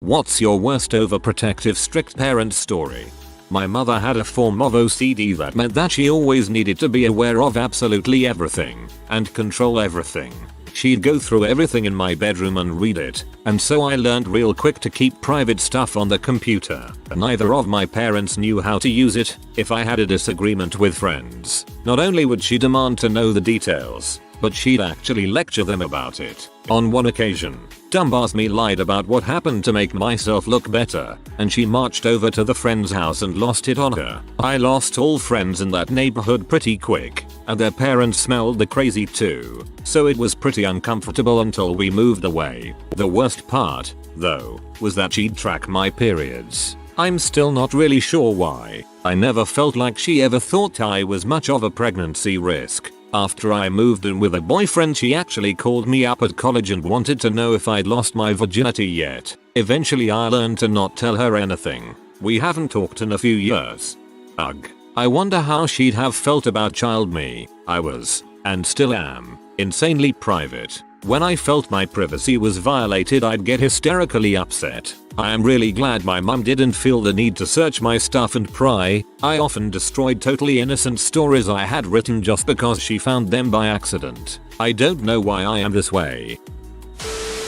What's your worst overprotective strict parent story? My mother had a form of OCD that meant that she always needed to be aware of absolutely everything and control everything. She'd go through everything in my bedroom and read it, and so I learned real quick to keep private stuff on the computer. Neither of my parents knew how to use it. If I had a disagreement with friends, not only would she demand to know the details, but she'd actually lecture them about it. On one occasion, dumbass me lied about what happened to make myself look better, and she marched over to the friend's house and lost it on her. I lost all friends in that neighborhood pretty quick, and their parents smelled the crazy too, so it was pretty uncomfortable until we moved away. The worst part, though, was that she'd track my periods. I'm still not really sure why. I never felt like she ever thought I was much of a pregnancy risk. After I moved in with a boyfriend, she actually called me up at college and wanted to know if I'd lost my virginity yet. Eventually I learned to not tell her anything. We haven't talked in a few years. Ugh. I wonder how she'd have felt about child me. I was, and still am, insanely private. When I felt my privacy was violated, I'd get hysterically upset. I am really glad my mum didn't feel the need to search my stuff and pry. I often destroyed totally innocent stories I had written just because she found them by accident. I don't know why I am this way.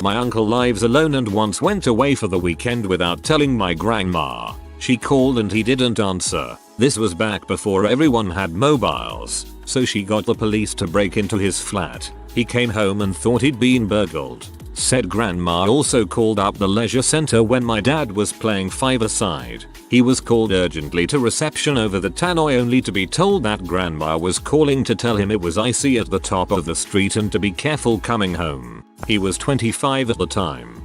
My uncle lives alone and once went away for the weekend without telling my grandma. She called and he didn't answer. This was back before everyone had mobiles, so she got the police to break into his flat. He came home and thought he'd been burgled. Said grandma also called up the leisure center when my dad was playing five-a-side. He was called urgently to reception over the tannoy only to be told that grandma was calling to tell him it was icy at the top of the street and to be careful coming home. He was 25 at the time.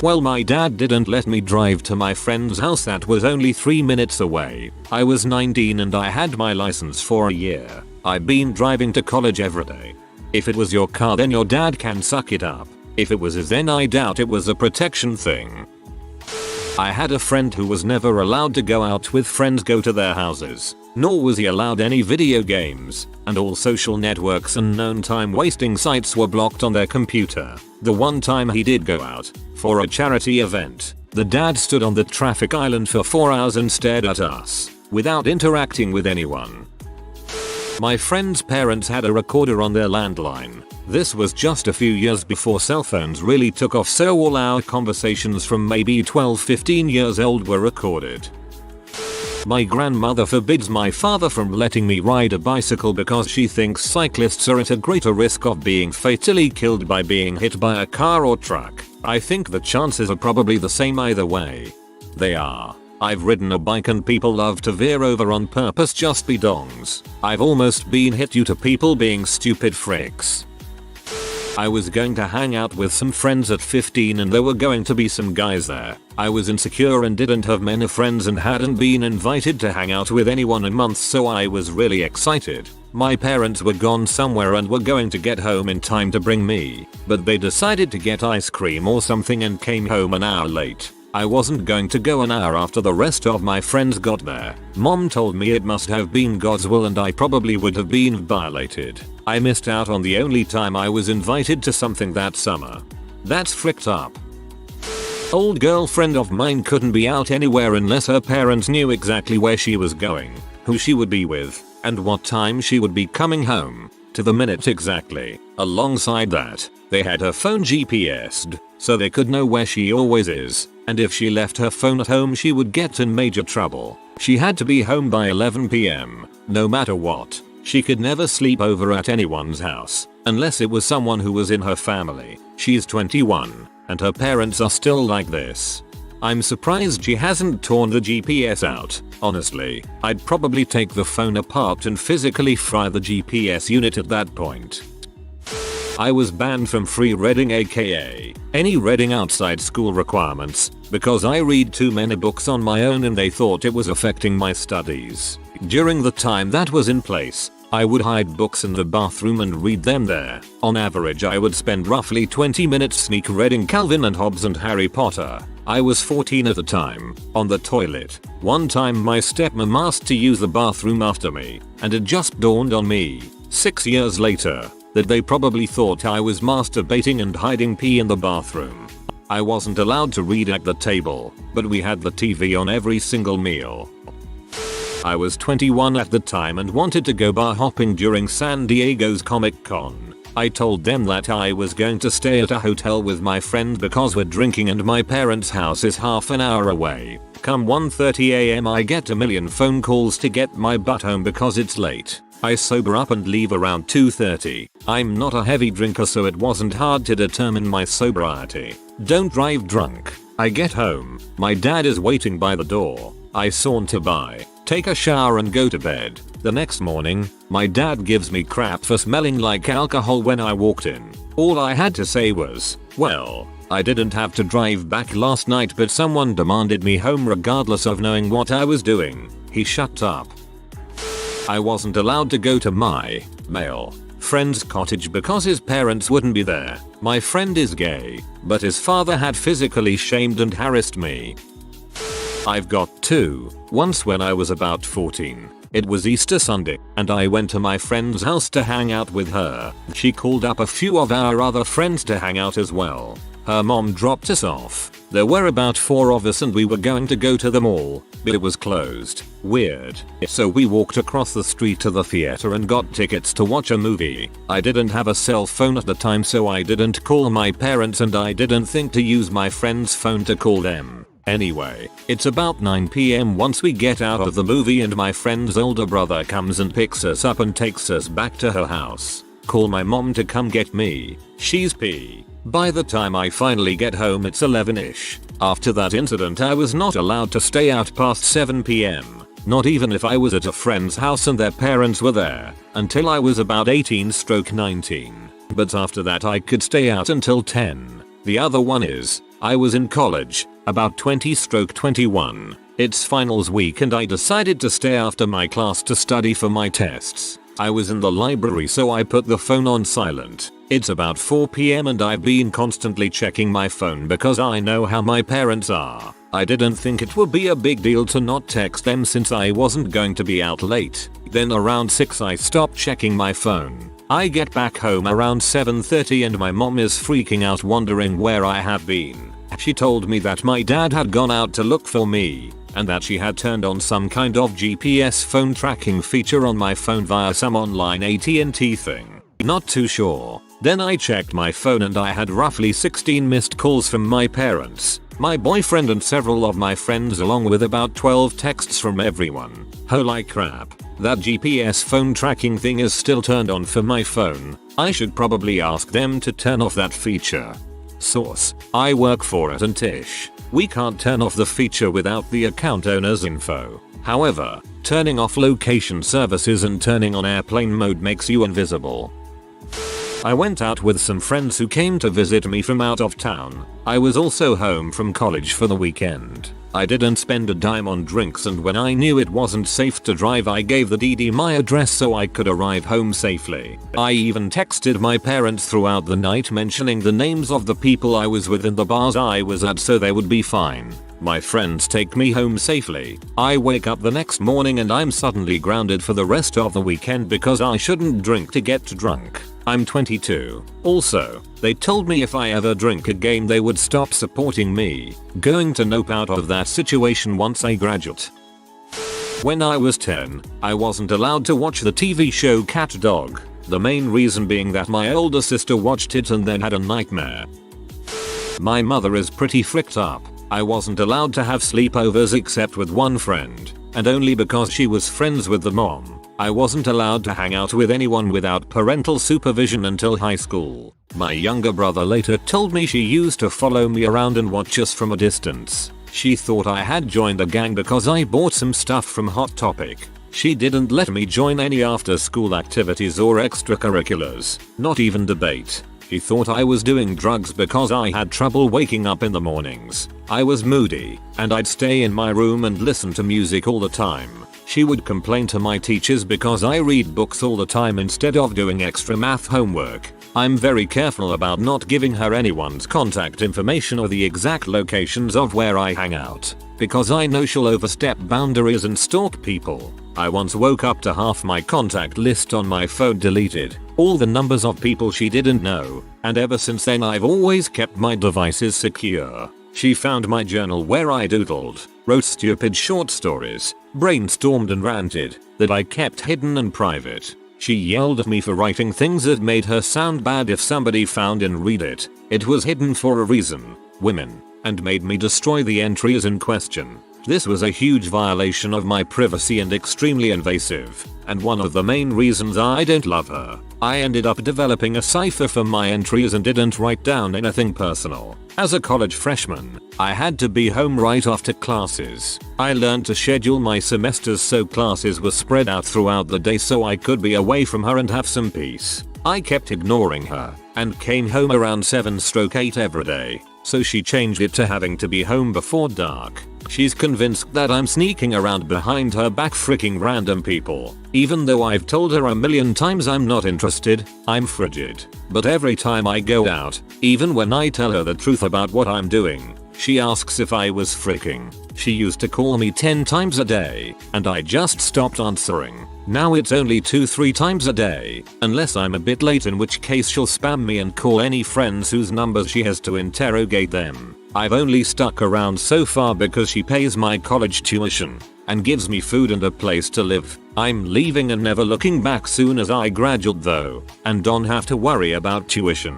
Well, my dad didn't let me drive to my friend's house that was only 3 minutes away. I was 19 and I had my license for a year. I'd been driving to college every day. If it was your car, then your dad can suck it up. If it was his, then I doubt it was a protection thing. I had a friend who was never allowed to go out with friends, go to their houses, nor was he allowed any video games, and all social networks and known time wasting sites were blocked on their computer. The one time he did go out, for a charity event, the dad stood on the traffic island for 4 hours and stared at us, without interacting with anyone. My friend's parents had a recorder on their landline. This was just a few years before cell phones really took off, so all our conversations from maybe 12-15 years old were recorded. My grandmother forbids my father from letting me ride a bicycle because she thinks cyclists are at a greater risk of being fatally killed by being hit by a car or truck. I think the chances are probably the same either way. They are. I've ridden a bike and people love to veer over on purpose just be dongs. I've almost been hit due to people being stupid fricks. I was going to hang out with some friends at 15 and there were going to be some guys there. I was insecure and didn't have many friends and hadn't been invited to hang out with anyone in months, so I was really excited. My parents were gone somewhere and were going to get home in time to bring me, but they decided to get ice cream or something and came home an hour late. I wasn't going to go an hour after the rest of my friends got there. Mom told me it must have been God's will and I probably would have been violated. I missed out on the only time I was invited to something that summer. That's fricked up. Old girlfriend of mine couldn't be out anywhere unless her parents knew exactly where she was going, who she would be with, and what time she would be coming home, to the minute exactly. Alongside that, they had her phone GPS'd, so they could know where she always is, and if she left her phone at home she would get in major trouble. She had to be home by 11 PM, no matter what. She could never sleep over at anyone's house, unless it was someone who was in her family. She's 21, and her parents are still like this. I'm surprised she hasn't torn the GPS out. Honestly, I'd probably take the phone apart and physically fry the GPS unit at that point. I was banned from free reading, aka any reading outside school requirements, because I read too many books on my own and they thought it was affecting my studies. During the time that was in place, I would hide books in the bathroom and read them there. On average I would spend roughly 20 minutes sneak reading Calvin and Hobbes and Harry Potter. I was 14 at the time. On the toilet. One time my stepmom asked to use the bathroom after me, and it just dawned on me, 6 years later, that they probably thought I was masturbating and hiding pee in the bathroom. I wasn't allowed to read at the table, but we had the TV on every single meal. I was 21 at the time and wanted to go bar hopping during San Diego's Comic Con. I told them that I was going to stay at a hotel with my friend because we're drinking and my parents' house is half an hour away. Come 1:30 AM I get a million phone calls to get my butt home because it's late. I sober up and leave around 2:30. I'm not a heavy drinker so it wasn't hard to determine my sobriety. Don't drive drunk. I get home. My dad is waiting by the door. I saunter by, take a shower and go to bed. The next morning, my dad gives me crap for smelling like alcohol when I walked in. All I had to say was, well, I didn't have to drive back last night but someone demanded me home regardless of knowing what I was doing. He shut up. I wasn't allowed to go to my male friend's cottage because his parents wouldn't be there. My friend is gay, but his father had physically shamed and harassed me. I've got two. Once when I was about 14. It was Easter Sunday, and I went to my friend's house to hang out with her. She called up a few of our other friends to hang out as well. Her mom dropped us off. There were about 4 of us and we were going to go to the mall, but it was closed. Weird. So we walked across the street to the theater and got tickets to watch a movie. I didn't have a cell phone at the time so I didn't call my parents and I didn't think to use my friend's phone to call them. Anyway, it's about 9 PM once we get out of the movie and my friend's older brother comes and picks us up and takes us back to her house. Call my mom to come get me. She's P. By the time I finally get home it's 11ish. After that incident I was not allowed to stay out past 7 PM. Not even if I was at a friend's house and their parents were there. Until I was about 18/19. But after that I could stay out until 10. The other one is, I was in college, about 20/21. It's finals week and I decided to stay after my class to study for my tests. I was in the library so I put the phone on silent. It's about 4 PM and I've been constantly checking my phone because I know how my parents are. I didn't think it would be a big deal to not text them since I wasn't going to be out late. Then around 6 I stopped checking my phone. I get back home around 7:30 and my mom is freaking out wondering where I have been. She told me that my dad had gone out to look for me and that she had turned on some kind of GPS phone tracking feature on my phone via some online AT&T thing. Not too sure. Then I checked my phone and I had roughly 16 missed calls from my parents, my boyfriend and several of my friends along with about 12 texts from everyone. Holy crap. That GPS phone tracking thing is still turned on for my phone. I should probably ask them to turn off that feature. Source: I work for it and Tish. We can't turn off the feature without the account owner's info. However, turning off location services and turning on airplane mode makes you invisible. I went out with some friends who came to visit me from out of town. I was also home from college for the weekend. I didn't spend a dime on drinks and when I knew it wasn't safe to drive I gave the DD my address so I could arrive home safely. I even texted my parents throughout the night mentioning the names of the people I was with in the bars I was at so they would be fine. My friends take me home safely. I wake up the next morning and I'm suddenly grounded for the rest of the weekend because I shouldn't drink to get drunk. I'm 22. Also, they told me if I ever drink again they would stop supporting me. Going to nope out of that situation once I graduate. When I was 10, I wasn't allowed to watch the TV show Cat Dog. The main reason being that my older sister watched it and then had a nightmare. My mother is pretty fricked up. I wasn't allowed to have sleepovers except with one friend, and only because she was friends with the mom. I wasn't allowed to hang out with anyone without parental supervision until high school. My younger brother later told me she used to follow me around and watch us from a distance. She thought I had joined the gang because I bought some stuff from Hot Topic. She didn't let me join any after school activities or extracurriculars, not even debate. She thought I was doing drugs because I had trouble waking up in the mornings. I was moody, and I'd stay in my room and listen to music all the time. She would complain to my teachers because I read books all the time instead of doing extra math homework. I'm very careful about not giving her anyone's contact information or the exact locations of where I hang out, because I know she'll overstep boundaries and stalk people. I once woke up to half my contact list on my phone deleted. all the numbers of people she didn't know, and ever since then I've always kept my devices secure. She found my journal where I doodled, wrote stupid short stories, brainstormed and ranted, that I kept hidden and private. She yelled at me for writing things that made her sound bad if somebody found and read it. It was hidden for a reason, women, and made me destroy the entries in question. This was a huge violation of my privacy and extremely invasive, and one of the main reasons I don't love her. I ended up developing a cipher for my entries and didn't write down anything personal. As a college freshman, I had to be home right after classes. I learned to schedule my semesters so classes were spread out throughout the day so I could be away from her and have some peace. I kept ignoring her, and came home around 7/8 every day, so she changed it to having to be home before dark. She's convinced that I'm sneaking around behind her back freaking random people. Even though I've told her a million times I'm not interested, I'm frigid. But every time I go out, even when I tell her the truth about what I'm doing, she asks if I was freaking. She used to call me 10 times a day, and I just stopped answering. Now it's only 2-3 times a day, unless I'm a bit late, in which case she'll spam me and call any friends whose numbers she has to interrogate them. I've only stuck around so far because she pays my college tuition and gives me food and a place to live. I'm leaving and never looking back soon as I graduate though, and don't have to worry about tuition.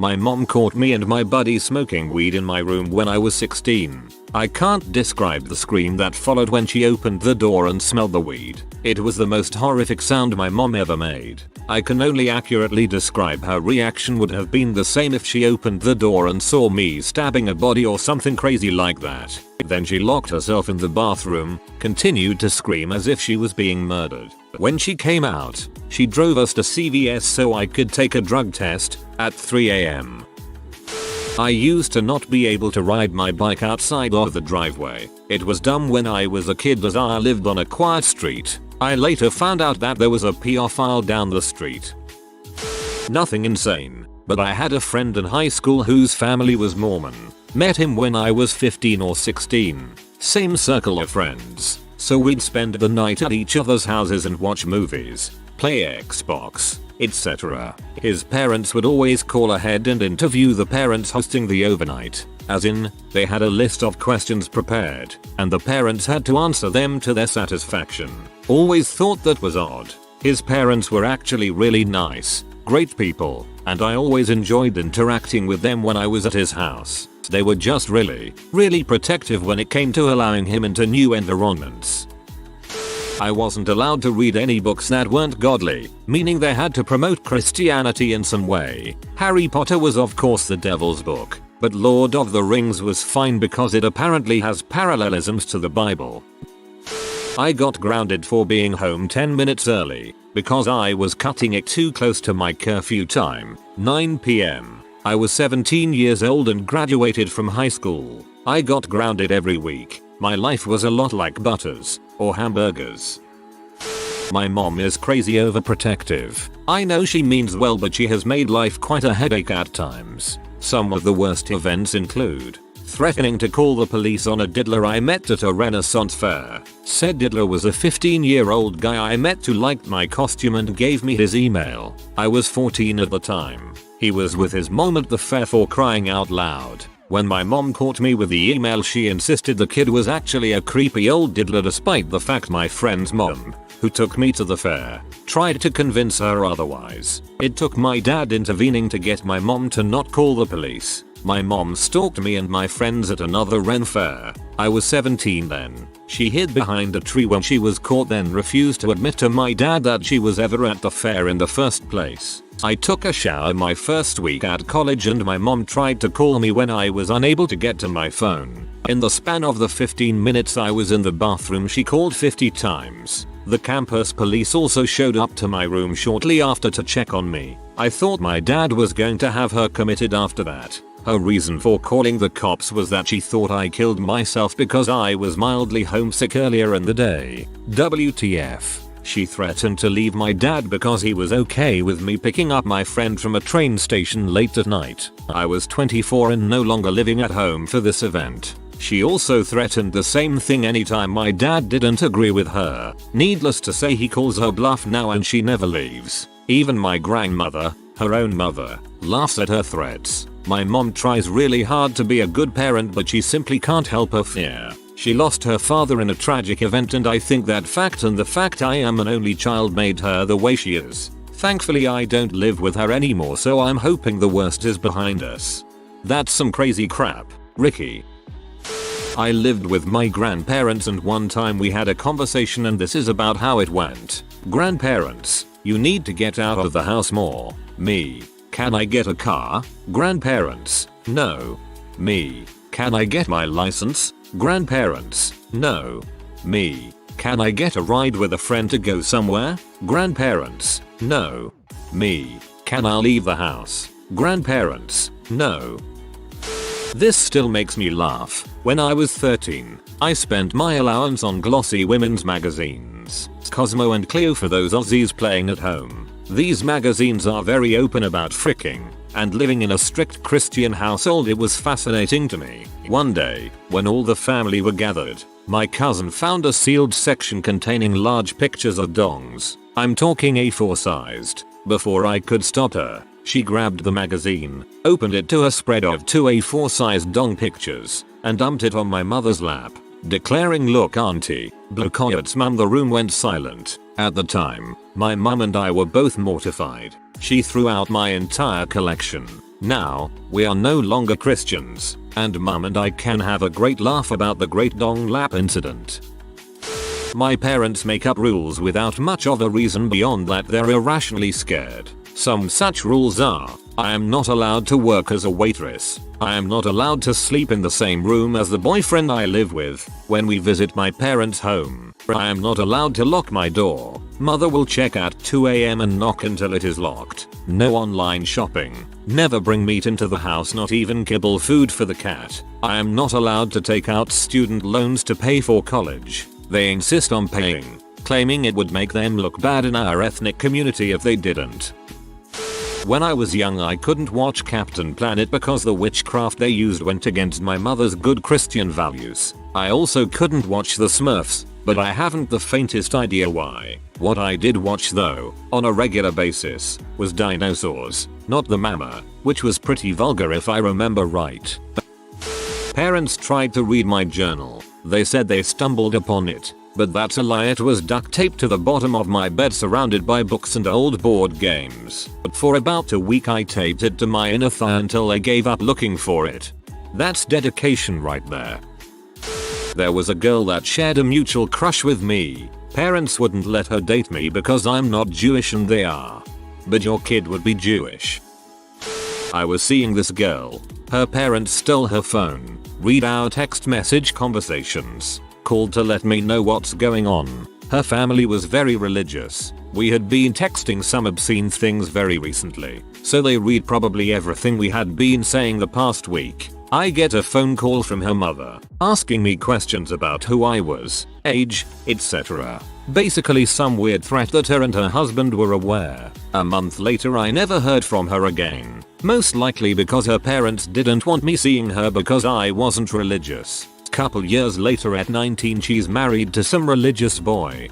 My mom caught me and my buddy smoking weed in my room when I was 16. I can't describe the scream that followed when she opened the door and smelled the weed. It was the most horrific sound my mom ever made. I can only accurately describe her reaction would have been the same if she opened the door and saw me stabbing a body or something crazy like that. Then she locked herself in the bathroom, continued to scream as if she was being murdered. When she came out, she drove us to CVS so I could take a drug test at 3 AM. I used to not be able to ride my bike outside of the driveway. It was dumb when I was a kid as I lived on a quiet street. I later found out that there was a pedophile down the street. Nothing insane, but I had a friend in high school whose family was Mormon. Met him when I was 15 or 16. Same circle of friends. So we'd spend the night at each other's houses and watch movies, play Xbox, etc. His parents would always call ahead and interview the parents hosting the overnight. As in, they had a list of questions prepared, and the parents had to answer them to their satisfaction. Always thought that was odd. His parents were actually really nice, great people, and I always enjoyed interacting with them when I was at his house. They were just really protective when it came to allowing him into new environments. I wasn't allowed to read any books that weren't godly, meaning they had to promote Christianity in some way. Harry Potter was of course the devil's book, but Lord of the Rings was fine because it apparently has parallelisms to the Bible. I got grounded for being home 10 minutes early because I was cutting it too close to my curfew time, 9 PM. I was 17 years old and graduated from high school. I got grounded every week. My life was a lot like Butters or hamburgers. My mom is crazy overprotective. I know she means well, but she has made life quite a headache at times. Some of the worst events include threatening to call the police on a diddler I met at a Renaissance fair. Said diddler was a 15-year-old guy I met who liked my costume and gave me his email. I was 14 at the time. He was with his mom at the fair, for crying out loud. When my mom caught me with the email, she insisted the kid was actually a creepy old diddler, despite the fact my friend's mom, who took me to the fair, tried to convince her otherwise. It took my dad intervening to get my mom to not call the police. My mom stalked me and my friends at another Ren fair. I was 17 then. She hid behind a tree when she was caught, then refused to admit to my dad that she was ever at the fair in the first place. I took a shower my first week at college and my mom tried to call me when I was unable to get to my phone. In the span of the 15 minutes I was in the bathroom, she called 50 times. The campus police also showed up to my room shortly after to check on me. I thought my dad was going to have her committed after that. Her reason for calling the cops was that she thought I killed myself because I was mildly homesick earlier in the day. WTF. She threatened to leave my dad because he was okay with me picking up my friend from a train station late at night. I was 24 and no longer living at home for this event. She also threatened the same thing anytime my dad didn't agree with her. Needless to say, he calls her bluff now and she never leaves. Even my grandmother, her own mother, laughs at her threats. My mom tries really hard to be a good parent, but she simply can't help her fear. She lost her father in a tragic event, and I think that fact and the fact I am an only child made her the way she is. Thankfully I don't live with her anymore, so I'm hoping the worst is behind us. That's some crazy crap, Ricky. I lived with my grandparents, and one time we had a conversation, and this is about how it went. Grandparents: you need to get out of the house more. Me: can I get a car? Grandparents: no. Me: can I get my license? Grandparents: no. Me: can I get a ride with a friend to go somewhere? Grandparents: no. Me: can I leave the house? Grandparents: no. This still makes me laugh. When I was 13, I spent my allowance on glossy women's magazines, Cosmo and Cleo, for those Aussies playing at home. These magazines are very open about fricking, and living in a strict Christian household, it was fascinating to me. One day, when all the family were gathered, my cousin found a sealed section containing large pictures of dongs. I'm talking A4 sized. Before I could stop her, she grabbed the magazine, opened it to a spread of 2 A4 sized dong pictures, and dumped it on my mother's lap, declaring, "Look auntie, Blocoyot's mum." The room went silent. At the time, my mum and I were both mortified. She threw out my entire collection. Now, we are no longer Christians, and mum and I can have a great laugh about the Great Dong Lap incident. My parents make up rules without much of a reason beyond that they're irrationally scared. Some such rules are: I am not allowed to work as a waitress. I am not allowed to sleep in the same room as the boyfriend I live with when we visit my parents' home. I am not allowed to lock my door. Mother will check at 2 AM and knock until it is locked. No online shopping. Never bring meat into the house, not even kibble food for the cat. I am not allowed to take out student loans to pay for college. They insist on paying, claiming it would make them look bad in our ethnic community if they didn't. When I was young, I couldn't watch Captain Planet because the witchcraft they used went against my mother's good Christian values. I also couldn't watch the Smurfs, but I haven't the faintest idea why. What I did watch though, on a regular basis, was dinosaurs, not the mama, which was pretty vulgar if I remember right. Parents tried to read my journal. They said they stumbled upon it, but that's a lie. It was duct taped to the bottom of my bed, surrounded by books and old board games. But for about a week I taped it to my inner thigh until I gave up looking for it. That's dedication right there. There was a girl that shared a mutual crush with me. Parents wouldn't let her date me because I'm not Jewish and they are. But your kid would be Jewish. I was seeing this girl. Her parents stole her phone, read our text message conversations, called to let me know what's going on. Her family was very religious. We had been texting some obscene things very recently, so they read probably everything we had been saying the past week. I get a phone call from her mother, asking me questions about who I was, age, etc. Basically some weird threat that her and her husband were aware. A month later I never heard from her again. Most likely because her parents didn't want me seeing her because I wasn't religious. Couple years later at 19 she's married to some religious boy.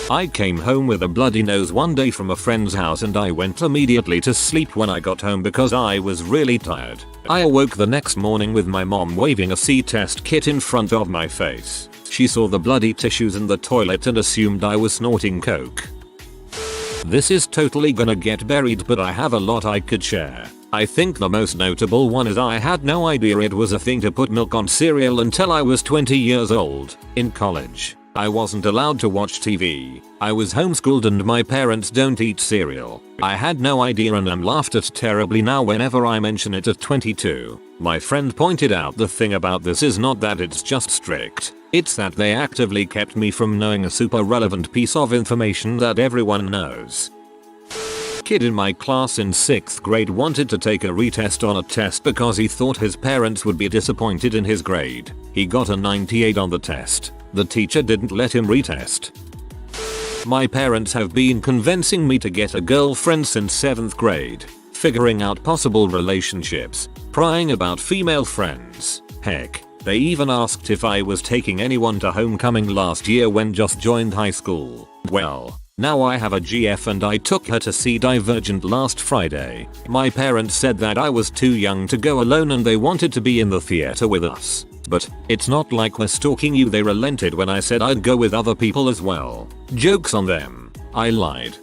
I came home with a bloody nose one day from a friend's house and I went immediately to sleep when I got home because I was really tired. I awoke the next morning with my mom waving a C-test kit in front of my face. She saw the bloody tissues in the toilet and assumed I was snorting coke. This is totally gonna get buried, but I have a lot I could share. I think the most notable one is I had no idea it was a thing to put milk on cereal until I was 20 years old. In college, I wasn't allowed to watch TV. I was homeschooled and my parents don't eat cereal. I had no idea and am laughed at terribly now whenever I mention it at 22. My friend pointed out the thing about this is not that it's just strict. It's that they actively kept me from knowing a super relevant piece of information that everyone knows. Kid in my class in 6th grade wanted to take a retest on a test because he thought his parents would be disappointed in his grade. He got a 98 on the test. The teacher didn't let him retest. My parents have been convincing me to get a girlfriend since 7th grade, figuring out possible relationships, prying about female friends. Heck, they even asked if I was taking anyone to homecoming last year when just joined high school. Well, Now I have a GF and I took her to see Divergent last Friday. My parents said that I was too young to go alone and they wanted to be in the theater with us. But it's not like we're stalking you, they relented when I said I'd go with other people as well. Jokes on them. I lied.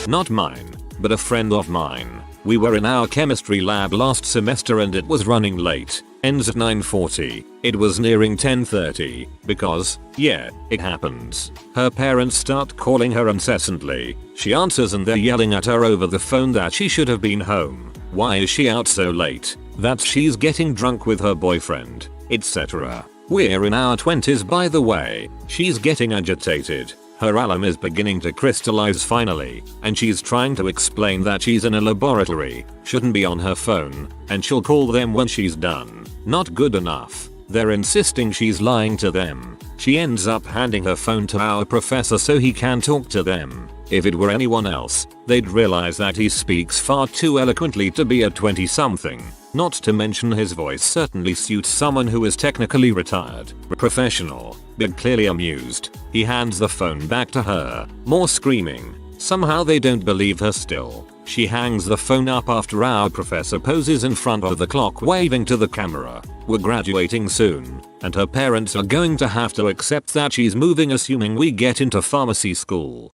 Not mine, but a friend of mine. We were in our chemistry lab last semester and it was running late. Ends at 9:40. It was nearing 10:30 because, yeah, it happens. Her parents start calling her incessantly. She answers and they're yelling at her over the phone that she should have been home. Why is she out so late? That she's getting drunk with her boyfriend, etc. We're in our 20s by the way. She's getting agitated. Her alum is beginning to crystallize finally, and she's trying to explain that she's in a laboratory, shouldn't be on her phone, and she'll call them when she's done. Not good enough. They're insisting she's lying to them. She ends up handing her phone to our professor so he can talk to them. If it were anyone else, they'd realize that he speaks far too eloquently to be a 20-something. Not to mention his voice certainly suits someone who is technically retired. Professional, but clearly amused. He hands the phone back to her. More screaming. Somehow they don't believe her still. She hangs the phone up after our professor poses in front of the clock waving to the camera. We're graduating soon, and her parents are going to have to accept that she's moving assuming we get into pharmacy school.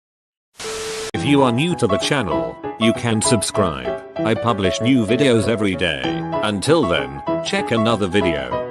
If you are new to the channel, you can subscribe. I publish new videos every day. Until then, check another video.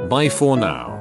Bye for now.